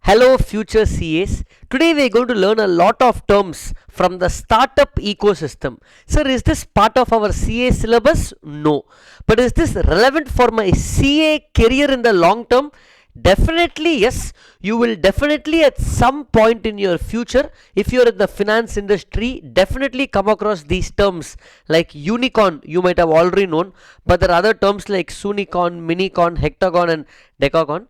Hello future CAs. Today we are going to learn a lot of terms from the startup ecosystem. Sir, is this part of our CA syllabus? No. But is this relevant for my CA career in the long term? Definitely yes. You will definitely at some point in your future, if you're in the finance industry, definitely come across these terms like unicorn, you might have already known, but there are other terms like sunicorn, minicorn, hectagon and decagon.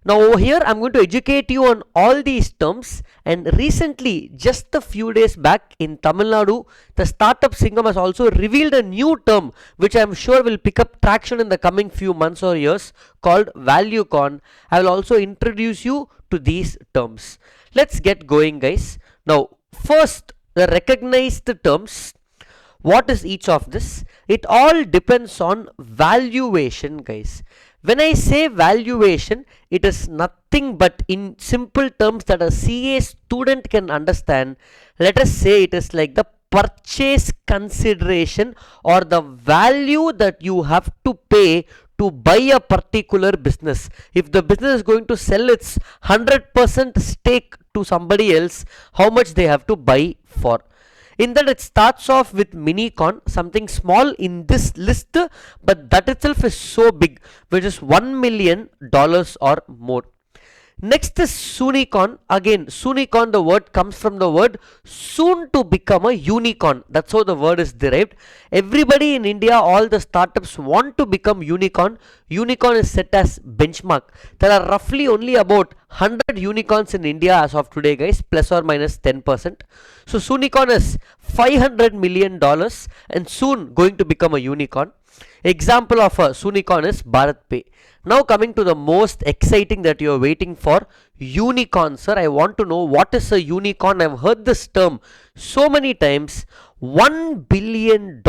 Now over here I'm going to educate you on all these terms, and recently just a few days back in Tamil Nadu the startup Singam has also revealed a new term which I am sure will pick up traction in the coming few months or years called VALUECORN. I will also introduce you to these terms. Let's get going guys. Now first, the recognized terms. What is each of this? It all depends on valuation guys. When I say valuation, it is nothing but in simple terms that a CA student can understand. Let us say it is like the purchase consideration or the value that you have to pay to buy a particular business. If the business is going to sell its 100% stake to somebody else, how much they have to buy for. In that it starts off with minicon, something small in this list, but that itself is so big, which is $1 million or more. Next is Sunicorn. Again, Sunicorn, the word comes from the word soon to become a unicorn. That's how the word is derived. Everybody in India, all the startups want to become unicorn. Unicorn is set as benchmark. There are roughly only about 100 unicorns in India as of today, guys, plus or minus 10%. So Sunicorn is $500 million and soon going to become a unicorn. Example of a Sunicorn is Bharat Pay. Now coming to the most exciting that you are waiting for, unicorn. Sir, I want to know what is a unicorn. I've heard this term so many times. $1 billion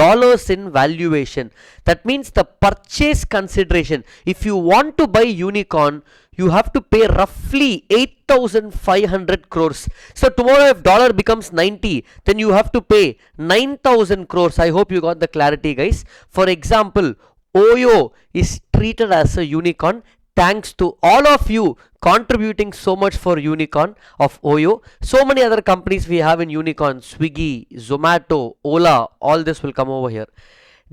in valuation. That means the purchase consideration. If you want to buy unicorn, you have to pay roughly 8,500 crores. So tomorrow if dollar becomes 90, then you have to pay 9,000 crores. I hope you got the clarity guys. For example, Oyo is treated as a unicorn thanks to all of you contributing so much for unicorn of Oyo. So many other companies we have in unicorn, Swiggy, Zomato, Ola, all this will come over here.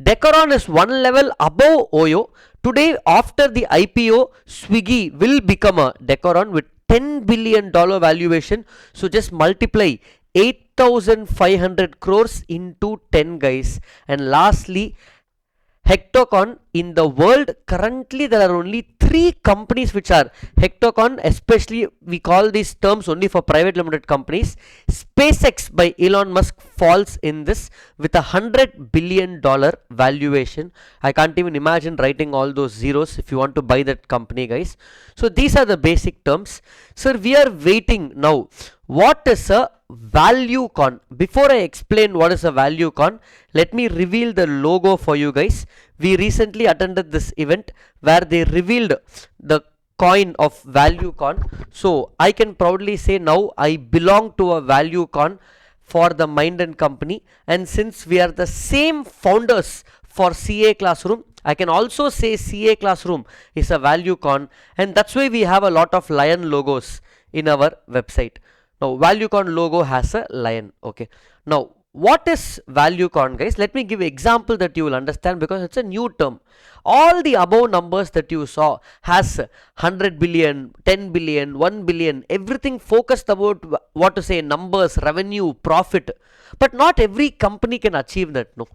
Decaron is one level above Oyo. Today after the IPO, Swiggy will become a Decaron with $10 billion valuation. So just multiply 8,500 crores into 10 guys. And lastly, Hectagon. In the world currently there are only 3 companies which are Hectagon, especially we call these terms only for private limited companies. SpaceX by Elon Musk falls in this with $100 billion valuation. I can't even imagine writing all those zeros if you want to buy that company guys. So these are the basic terms. Sir, we are waiting now. What is a ValueCon? Before I explain what is a ValueCon, let me reveal the logo for you guys. We recently attended this event where they revealed the coin of ValueCon. So I can proudly say now I belong to a ValueCon for the Mind and Company, and since we are the same founders for CA Classroom, I can also say CA Classroom is a ValueCon, and that's why we have a lot of lion logos in our website. Now ValueCon logo has a lion. Okay, now what is ValueCon guys? Let me give an example that you will understand because it's a new term. All the above numbers that you saw has 100 billion, 10 billion, 1 billion, everything focused about what to say, numbers, revenue, profit. But not every company can achieve that, no.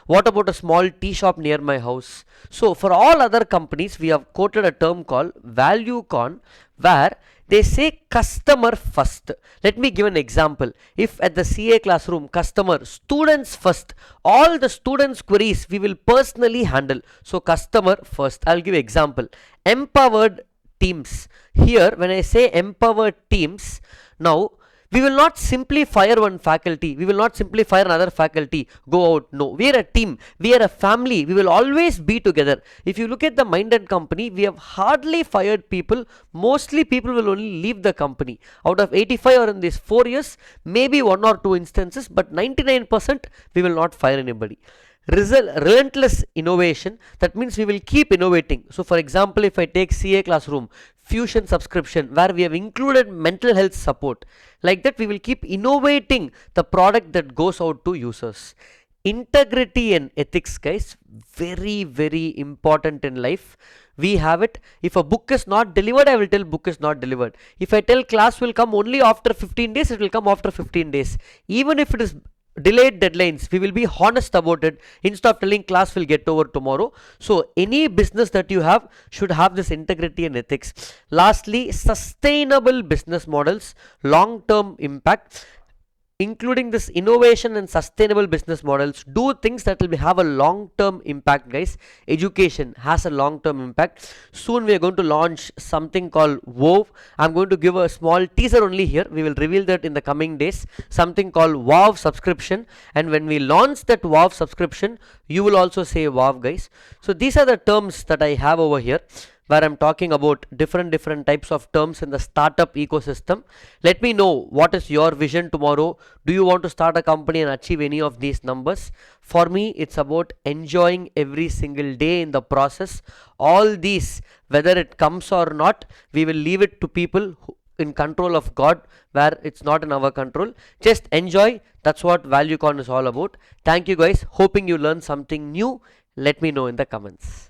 What about a small tea shop near my house? So for all other companies, we have quoted a term called ValueCon where they say customer first. Let me give an example. If at the CA Classroom, customer, students first, all the students' queries we will personally handle. So customer first. I'll give example. Empowered teams. Here when I say empowered teams, now we will not simply fire one faculty. We will not simply fire another faculty, go out. No, we are a team. We are a family. We will always be together. If you look at the Mind and Company, we have hardly fired people. Mostly people will only leave the company. Out of 85 or in these 4 years, maybe 1 or 2 instances, but 99% we will not fire anybody. Relentless innovation, that means we will keep innovating. So for example, if I take CA Classroom, fusion subscription, where we have included mental health support. Like that, we will keep innovating the product that goes out to users. Integrity and ethics, guys, very, very important in life. We have it. If a book is not delivered, I will tell book is not delivered. If I tell class will come only after 15 days, it will come after 15 days. Even if it is delayed deadlines, we will be honest about it instead of telling class will get over tomorrow. So any business that you have should have this integrity and ethics. Lastly, sustainable business models, long term impact. Including this innovation and sustainable business models, do things that will have a long term impact, guys. Education has a long term impact. Soon we are going to launch something called WoW. I'm going to give a small teaser only here. We will reveal that in the coming days. Something called WoW subscription, and when we launch that WoW subscription, you will also say WoW, guys. So these are the terms that I have over here, where I'm talking about different types of terms in the startup ecosystem. Let me know what is your vision tomorrow. Do you want to start a company and achieve any of these numbers? For me, it's about enjoying every single day in the process. All these, whether it comes or not, we will leave it to people who in control of God, where it's not in our control. Just enjoy. That's what ValueCorn is all about. Thank you, guys. Hoping you learned something new. Let me know in the comments.